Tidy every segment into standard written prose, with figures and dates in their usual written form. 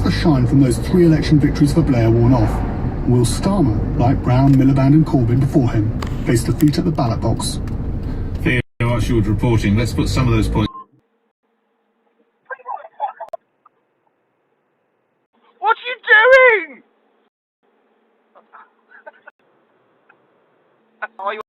the shine from those 3 election victories for Blair worn off. Will Starmer, like Brown, Miliband and Corbyn before him, face defeat at the ballot box? Theo Archwood reporting. Let's put some of those points. What are you doing? Are you?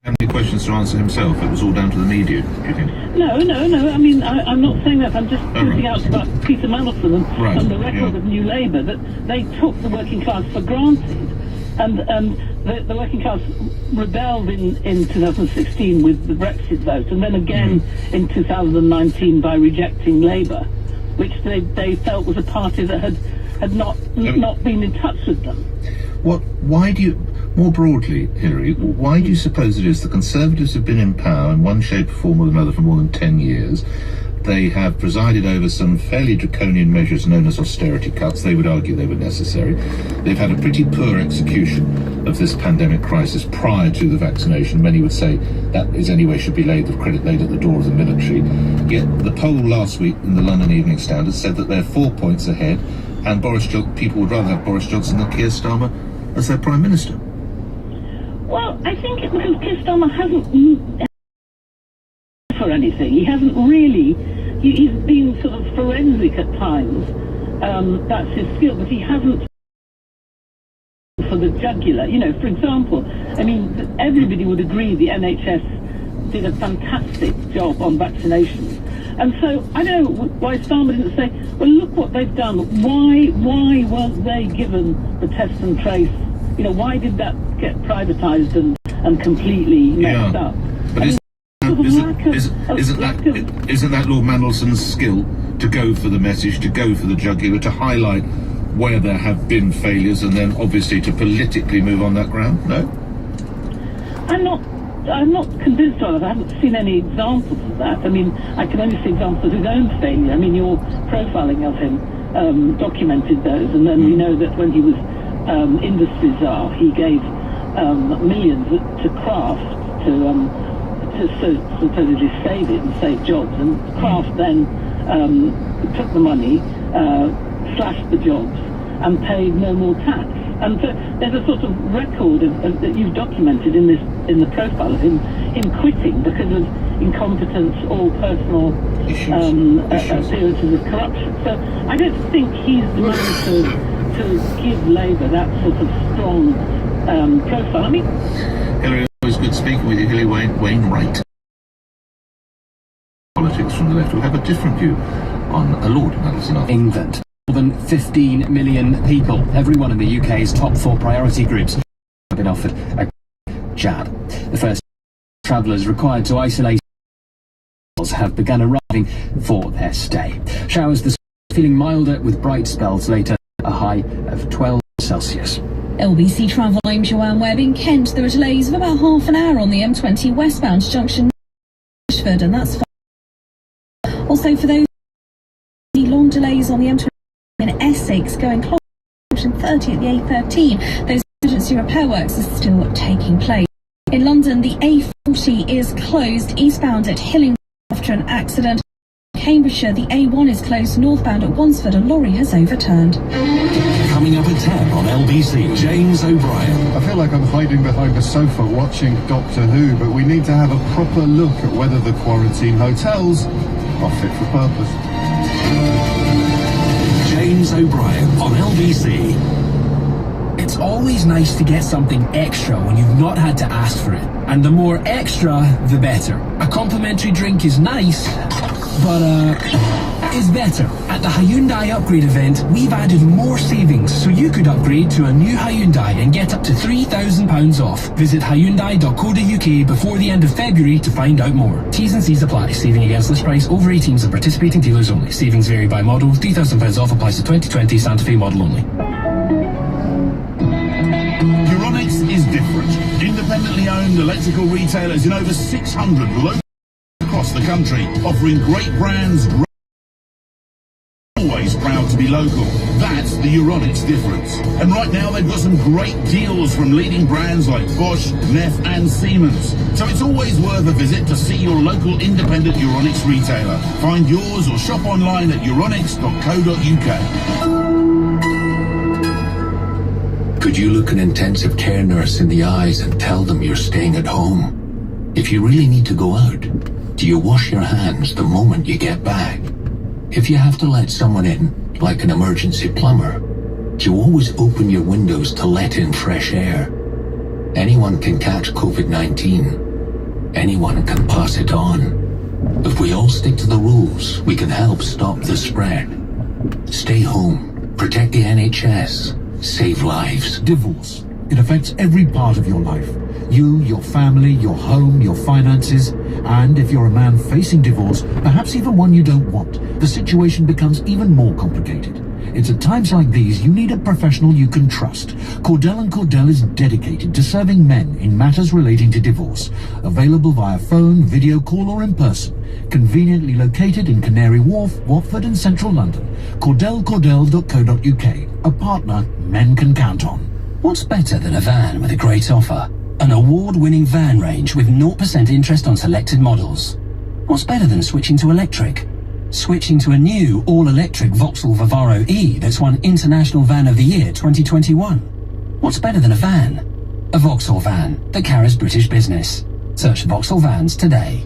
How many questions to answer himself? It was all down to the media, do you think? No. I mean, I'm not saying that. I'm just pointing out about Peter Mandelson and the record of New Labour, that they took the working class for granted. And the working class rebelled in 2016 with the Brexit vote, and then again in 2019 by rejecting Labour, which they felt was a party that had not been in touch with them. Why do you, more broadly, Hilary, why do you suppose it is the Conservatives have been in power in one shape, form or another for more than 10 years? They have presided over some fairly draconian measures known as austerity cuts. They would argue they were necessary. They've had a pretty poor execution of this pandemic crisis prior to the vaccination. Many would say that is anyway should be the credit laid at the door of the military. Yet the poll last week in the London Evening Standard said that they're 4 points ahead, and people would rather have Boris Johnson than Keir Starmer as their Prime Minister. Well, I think it's because Keir Starmer hasn't for anything. He hasn't really. He's been sort of forensic at times. That's his skill, but he hasn't for the jugular. You know, for example, I mean, everybody would agree the NHS did a fantastic job on vaccinations. And so I don't know why Starmer didn't say, well, look what they've done. Why weren't they given the test and trace? You know, why did that get privatised and completely messed up? But isn't that Lord Mandelson's skill to go for the message, to go for the jugular, to highlight where there have been failures, and then obviously to politically move on that ground? No? I'm not convinced of it. I haven't seen any examples of that. I mean, I can only see examples of his own failure. I mean, your profiling of him documented those, and then we know that when he was industry czar, he gave millions to Kraft to supposedly save it and save jobs, and Kraft then took the money, slashed the jobs, and paid no more tax. And so there's a sort of record that you've documented in the profile of him quitting because of incompetence or personal appearances of corruption. So I don't think he's the man to give Labour that sort of strong profile. I mean, Hilary, always good speaking with you. Hilary Wainwright. Politics from the left will have a different view on a Lord Mandelson. England. More than 15 million people, everyone in the UK's top 4 priority groups, have been offered a jab. The first travellers required to isolate have begun arriving for their stay. Showers this feeling milder with bright spells later, a high of 12 Celsius. LBC Travel, I'm Joanne Webb. In Kent, there are delays of about half an hour on the M20 westbound junction Ashford, and that's fine. Also, for those long delays on the M20 in Essex going close to 30 at the A13, those emergency repair works are still taking place. In London, the A40 is closed eastbound at Hillingdon after an accident. In Cambridgeshire, the A1 is closed northbound at Wansford. A lorry has overturned. Coming up at 10 on LBC, James O'Brien. I feel like I'm hiding behind a sofa watching Doctor Who, but we need to have a proper look at whether the quarantine hotels are fit for purpose. James O'Brien on LBC. It's always nice to get something extra when you've not had to ask for it. And the more extra, the better. A complimentary drink is nice, but is better. At the Hyundai Upgrade event, we've added more savings so you could upgrade to a new Hyundai and get up to £3,000 off. Visit Hyundai.co.uk before the end of February to find out more. T's and C's apply. Saving against list price over 18s and participating dealers only. Savings vary by model. £3,000 off applies to 2020 Santa Fe model only. Is different. Independently owned electrical retailers in over 600 locations across the country, offering great brands, always proud to to be local. That's the Euronics difference. And right now they've got some great deals from leading brands like Bosch, Neff and Siemens. So it's always worth a visit to see your local independent Euronics retailer. Find yours or shop online at euronics.co.uk. Could you look an intensive care nurse in the eyes and tell them you're staying at home? If you really need to go out, do you wash your hands the moment you get back? If you have to let someone in, like an emergency plumber, do you always open your windows to let in fresh air? Anyone can catch COVID-19. Anyone can pass it on. If we all stick to the rules, we can help stop the spread. Stay home, protect the NHS, save lives. Divorce. It affects every part of your life. You, your family, your home, your finances. And if you're a man facing divorce, perhaps even one you don't want, the situation becomes even more complicated. It's at times like these you need a professional you can trust. Cordell & Cordell is dedicated to serving men in matters relating to divorce. Available via phone, video call or in person. Conveniently located in Canary Wharf, Watford and Central London. CordellCordell.co.uk. A partner men can count on. What's better than a van with a great offer? An award-winning van range with 0% interest on selected models. What's better than switching to electric? Switching to a new all-electric Vauxhall Vivaro E that's won International Van of the Year 2021. What's better than a van? A Vauxhall van that carries British business. Search Vauxhall Vans today.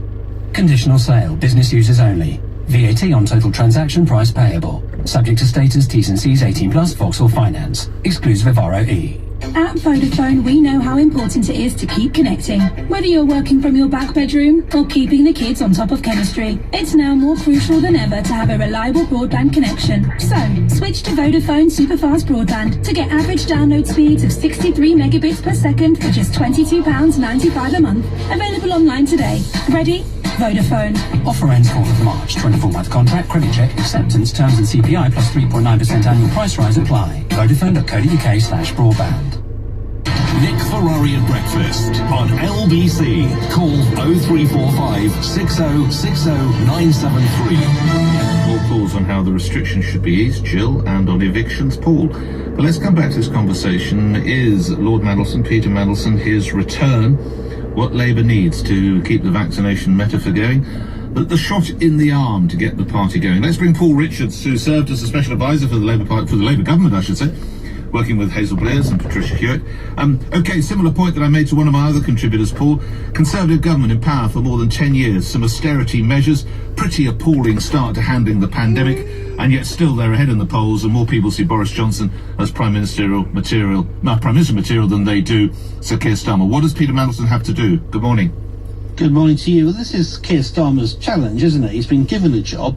Conditional sale, business users only. VAT on total transaction price payable. Subject to status, T's and C's 18+, Vauxhall Finance. Excludes Vivaro E. At Vodafone, we know how important it is to keep connecting. Whether you're working from your back bedroom or keeping the kids on top of chemistry, it's now more crucial than ever to have a reliable broadband connection. So, switch to Vodafone Superfast Broadband to get average download speeds of 63 megabits per second for just £22.95 a month. Available online today. Ready? Vodafone. Offer ends 4th of March. 24-month contract, credit check, acceptance, terms and CPI plus 3.9% annual price rise apply. Vodafone.co.uk/broadband. Nick Ferrari at breakfast on LBC. Call 0345 6060 973. More calls on how the restrictions should be eased, Jill, and on evictions, Paul. But let's come back to this conversation. Is Lord Mandelson, Peter Mandelson, his return, what Labour needs to keep the vaccination metaphor going? The shot in the arm to get the party going. Let's bring Paul Richards, who served as a special advisor for the Labour Party, for the Labour government, I should say, working with Hazel Blairs and Patricia Hewitt. Okay, similar point that I made to one of my other contributors, Paul. Conservative government in power for more than 10 years. Some austerity measures, pretty appalling start to handling the pandemic, and yet still they're ahead in the polls, and more people see Boris Johnson as Prime Minister material than they do Sir Keir Starmer. What does Peter Mandelson have to do? Good morning. Good morning to you. Well, this is Keir Starmer's challenge, isn't it? He's been given a job.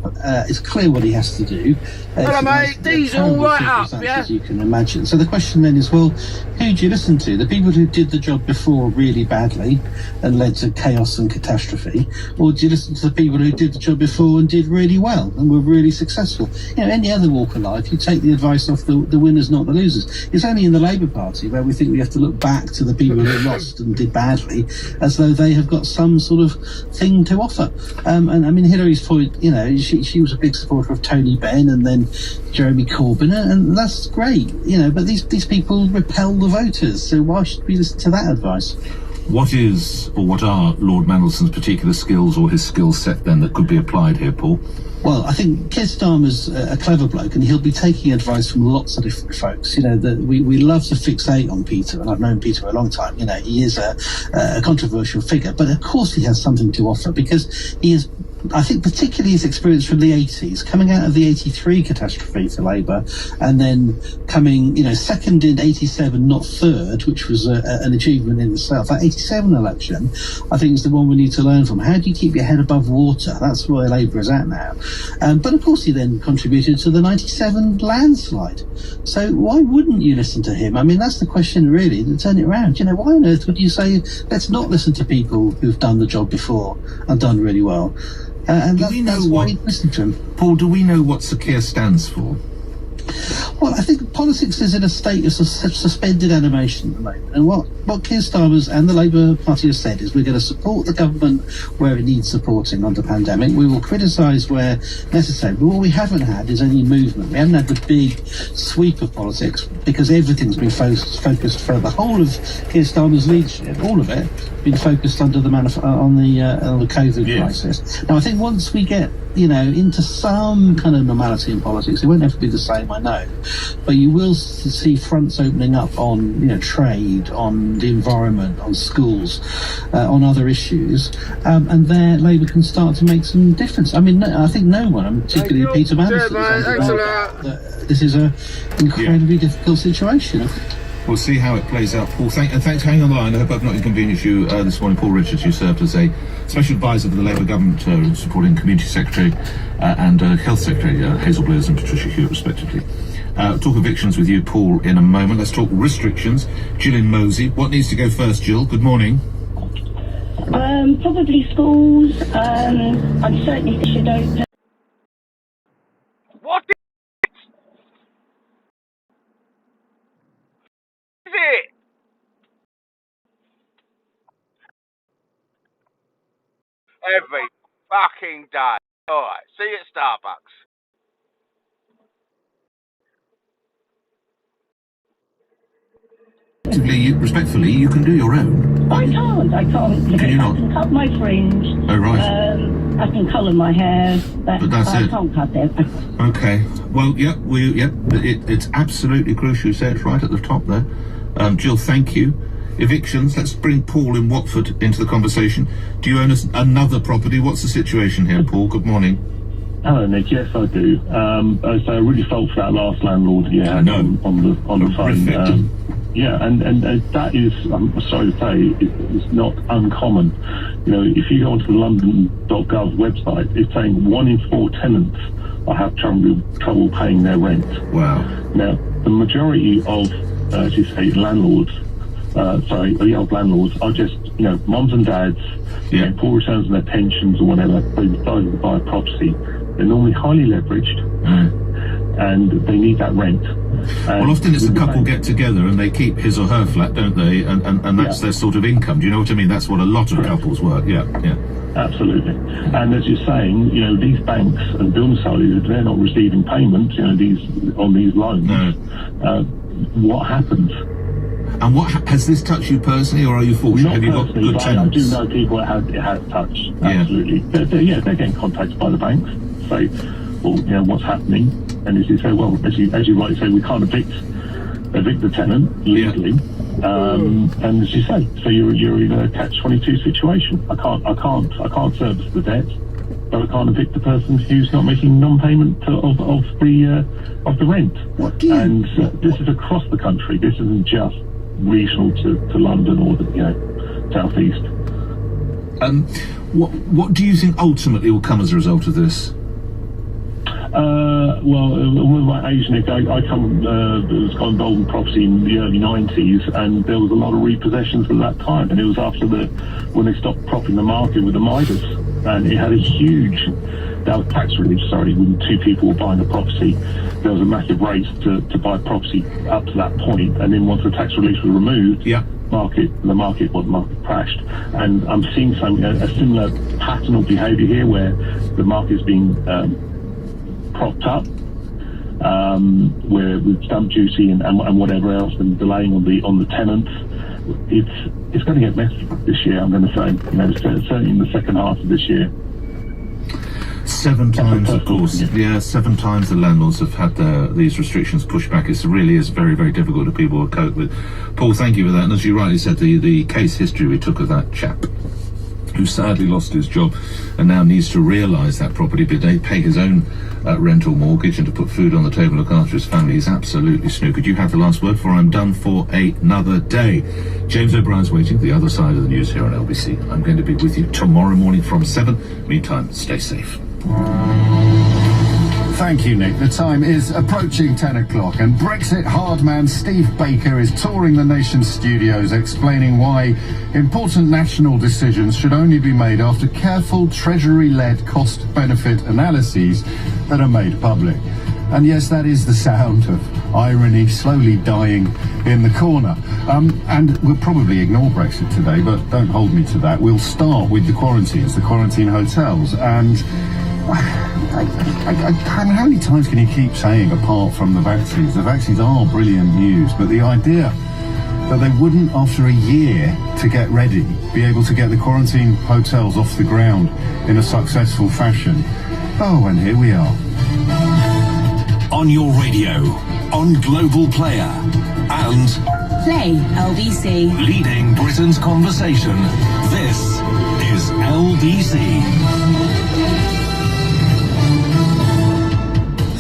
It's clear what he has to do. Hello, mate. These all right up, yeah? As you can imagine. So the question then is, well, who do you listen to? The people who did the job before really badly and led to chaos and catastrophe? Or do you listen to the people who did the job before and did really well and were really successful? You know, any other walk of life, you take the advice off the winners, not the losers. It's only in the Labour Party where we think we have to look back to the people who lost and did badly as though they have got some sort of thing to offer. And I mean, Hillary's point, you know, she was a big supporter of Tony Benn and then Jeremy Corbyn, and that's great, you know, but these people repel the voters, so why should we listen to that advice? What is, or what are Lord Mandelson's particular skills or his skill set then that could be applied here, Paul? Well, I think Keir Starmer's a clever bloke, and he'll be taking advice from lots of different folks. You know, we love to fixate on Peter, and I've known Peter for a long time. You know, he is a controversial figure, but of course he has something to offer because he is, I think, particularly his experience from the 80s, coming out of the 83 catastrophe for Labour, and then coming, you know, second in 87, not third, which was an achievement in itself. That 87 election, I think, is the one we need to learn from. How do you keep your head above water? That's where Labour is at now. But of course he then contributed to the 97 landslide. So why wouldn't you listen to him? I mean, that's the question really, to turn it around. You know, why on earth would you say, let's not listen to people who've done the job before and done really well? And that's why you listen to him. Paul, do we know what Sir Keir stands for? Well, I think politics is in a state of suspended animation at the moment. And what Keir Starmer's and the Labour Party have said is we're going to support the government where it needs supporting under pandemic. We will criticise where necessary. But what we haven't had is any movement. We haven't had the big sweep of politics because everything's been focused for the whole of Keir Starmer's leadership, all of it, been focused under the on the COVID crisis. Now, I think once we get into some kind of normality in politics, it won't have to be the same, I know, but you will see fronts opening up on trade, on the environment, on schools, on other issues, and there Labour can start to make some difference. I mean, I think no one, particularly Peter Mandelson, this is an incredibly difficult situation. We'll see how it plays out, Paul. Thanks for hanging on the line. I hope I've not inconvenienced you this morning. Paul Richards, you served as a special advisor for the Labour government, supporting Community Secretary and Health Secretary Hazel Blairs and Patricia Hewitt, respectively. Talk evictions with you, Paul, in a moment. Let's talk restrictions. Gillian Mosey. What needs to go first, Jill? Good morning. Probably schools. And certainly they should open. What is it? Every fucking day. Alright, see you at Starbucks. Respectfully, you can do your own. I can't. I can cut my fringe. Oh, right. I can colour my hair. But that's I it. can't cut it. Okay. Well, it's absolutely crucial. You said it right at the top there. Jill, thank you. Evictions. Let's bring Paul in Watford into the conversation. Do you own another property? What's the situation here, Paul? Good morning. Hello, Nick. Yes, I do. So I really felt for that last landlord you had on the phone. And that is, I'm sorry to say, it's not uncommon. If you go onto the London.gov website, it's saying 1 in 4 tenants will have trouble paying their rent. Wow. Now, the majority of, as you say, landlords, of landlords are just, mums and dads, poor returns on their pensions or whatever. They decided to buy a property. They're normally highly leveraged, and they need that rent. Well, often it's the couple get together and they keep his or her flat, don't they? And that's their sort of income. Do you know what I mean? That's what a lot of couples work. Yeah. Absolutely. And as you're saying, these banks and building societies, if they're not receiving payments, on these loans, what happens? And what has this touched you personally, or are you fortunate? Have you got good tenants? I do know people it has touched. Absolutely. They're getting contacted by the banks. Say, well, what's happening? And as you say, well, as you rightly say, we can't evict the tenant legally. And as you say, so you're in a catch-22 situation. I can't service the debt, but I can't evict the person who's not making non-payment of the rent. And this is across the country. This isn't just regional to London or the southeast. What do you think ultimately will come as a result of this? With my age, Nick, I got involved in property in the early 90s, and there was a lot of repossessions at that time, and it was after when they stopped propping the market with the Midas, and it had a huge, that was tax relief, when 2 people were buying a property, there was a massive race to buy property up to that point, and then once the tax relief was removed, the market crashed. And I'm seeing a similar pattern of behaviour here, where the market's being propped up, where with stamp duty and whatever else, and delaying on the tenants. It's going to get messy this year, I'm going to say. Certainly in the second half of this year. 7 times, of course. 7 times the landlords have had these restrictions pushed back. It really is very, very difficult for people to cope with. Paul, thank you for that. And as you rightly said, the case history we took of that chap who sadly lost his job and now needs to realise that property, but they pay his own rental mortgage and to put food on the table and look after his family. He's absolutely snookered. You have the last word, for I'm done for another day. James O'Brien's waiting, the other side of the news here on LBC. I'm going to be with you tomorrow morning from 7. Meantime, stay safe. Thank you, Nick. The time is approaching 10 o'clock and Brexit hardman Steve Baker is touring the nation's studios explaining why important national decisions should only be made after careful Treasury-led cost-benefit analyses that are made public. And yes, that is the sound of irony slowly dying in the corner. And we'll probably ignore Brexit today, but don't hold me to that. We'll start with the quarantines, the quarantine hotels. And how many times can you keep saying, apart from the vaccines are brilliant news, but the idea that they wouldn't, after a year to get ready, be able to get the quarantine hotels off the ground in a successful fashion. Oh, and here we are. On your radio, on Global Player, and Play LBC. Leading Britain's conversation. This is LBC.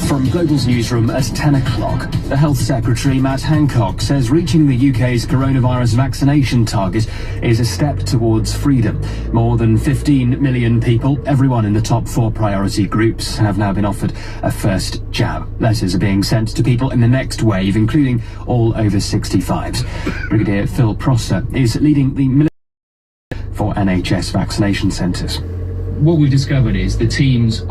From Global's newsroom at 10 o'clock, the Health Secretary, Matt Hancock, says reaching the UK's coronavirus vaccination target is a step towards freedom. More than 15 million people, everyone in the top 4 priority groups, have now been offered a first jab. Letters are being sent to people in the next wave, including all over 65s. Brigadier Phil Prosser is leading the military for NHS vaccination centres. What we've discovered is the teams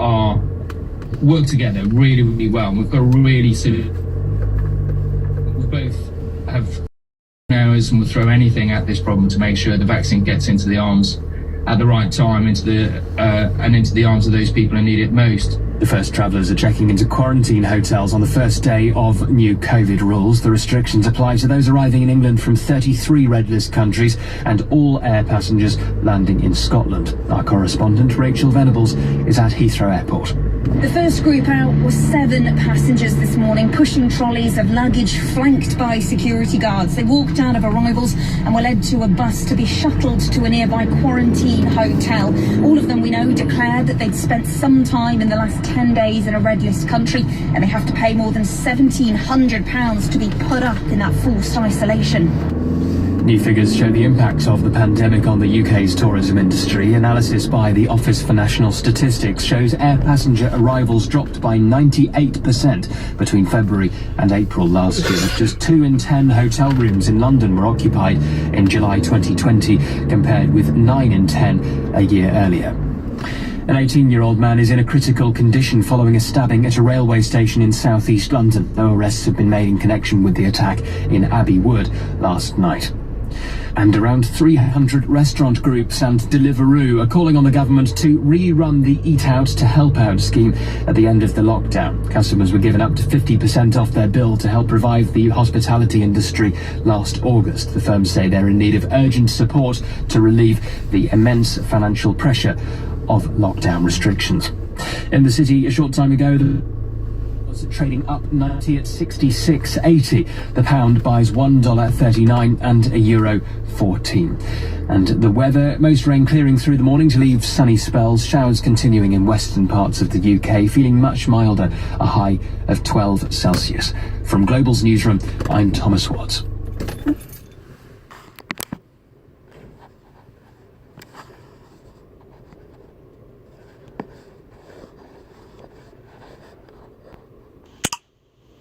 work together really, really well. And we've got a really we both have hours and we'll throw anything at this problem to make sure the vaccine gets into the arms at the right time, into the arms of those people who need it most. The first travellers are checking into quarantine hotels on the first day of new COVID rules. The restrictions apply to those arriving in England from 33 red list countries and all air passengers landing in Scotland. Our correspondent Rachel Venables is at Heathrow Airport. The first group out was 7 passengers this morning, pushing trolleys of luggage flanked by security guards. They walked out of arrivals and were led to a bus to be shuttled to a nearby quarantine hotel. All of them, we know, declared that they'd spent some time in the last 10 days in a red list country, and they have to pay more than £1,700 to be put up in that forced isolation. New figures show the impact of the pandemic on the UK's tourism industry. Analysis by the Office for National Statistics shows air passenger arrivals dropped by 98% between February and April last year. Just 2 in 10 hotel rooms in London were occupied in July 2020, compared with 9 in 10 a year earlier. An 18-year-old man is in a critical condition following a stabbing at a railway station in south-east London. No arrests have been made in connection with the attack in Abbey Wood last night. And around 300 restaurant groups and Deliveroo are calling on the government to rerun the Eat Out to Help Out scheme at the end of the lockdown. Customers were given up to 50% off their bill to help revive the hospitality industry last August. The firms say they're in need of urgent support to relieve the immense financial pressure of lockdown restrictions. In the city a short time ago, was trading up 90 at 66.80. The pound buys $1.39 and a euro 14. And the weather, most rain clearing through the morning to leave sunny spells, showers continuing in western parts of the UK, feeling much milder, a high of 12 Celsius. From Global's newsroom, I'm Thomas Watts.